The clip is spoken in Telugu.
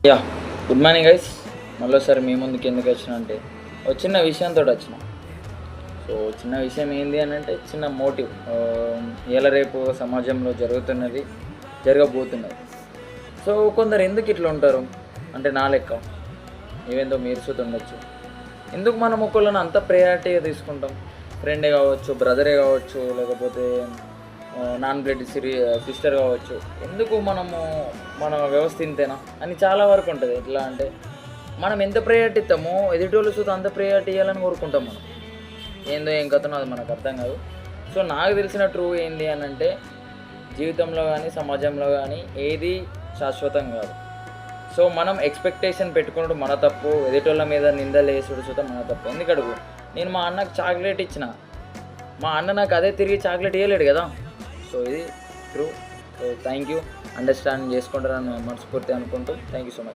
Yeah good morning guys. మళ్ళీసారి మీ ముందుకు ఎందుకు వచ్చిన అంటే ఒక చిన్న విషయంతో వచ్చిన. సో చిన్న విషయం ఏంది అని అంటే చిన్న మోటివ్. ఇలా రేపు సమాజంలో జరగబోతున్నది. సో కొందరు ఎందుకు ఇట్లా ఉంటారు అంటే నా లెక్క ఏవేందో మీరు చూస్తుండొచ్చు. ఎందుకు మనం ఒకళ్ళని అంత ప్రయారిటీగా తీసుకుంటాం? ఫ్రెండే కావచ్చు, బ్రదరే కావచ్చు, లేకపోతే నాన్ బ్లడ్ సిస్టర్ కావచ్చు. ఎందుకు మన వ్యవస్థ ఇంతేనా అని చాలా వరకు ఉంటుంది. ఎట్లా అంటే మనం ఎంత ప్రయారిటీ ఇస్తామో ఎదుటోళ్ళు చూస్తే అంత ప్రయారిటీ ఇవ్వాలని కోరుకుంటాం మనం. ఏందో ఏం కథనో అది మనకు అర్థం కాదు. సో నాకు తెలిసిన ట్రూ ఏంటి అని అంటే జీవితంలో కానీ సమాజంలో కానీ ఏది శాశ్వతం కాదు. సో మనం ఎక్స్పెక్టేషన్ పెట్టుకున్నప్పుడు మన తప్పు, ఎదుటోళ్ళ మీద నిందలు వేసుడు చూద్దాం మన తప్పు. ఎందుకు అడుగు, నేను మా అన్నకు చాక్లెట్ ఇచ్చిన, మా అన్న నాకు అదే తిరిగి చాక్లెట్ ఇవ్వలేడు కదా. సో ఇది true. So thank you, understand చేసుకుంటారని మనస్ఫూర్తి అనుకుంటూ థ్యాంక్ యూ సో మచ్.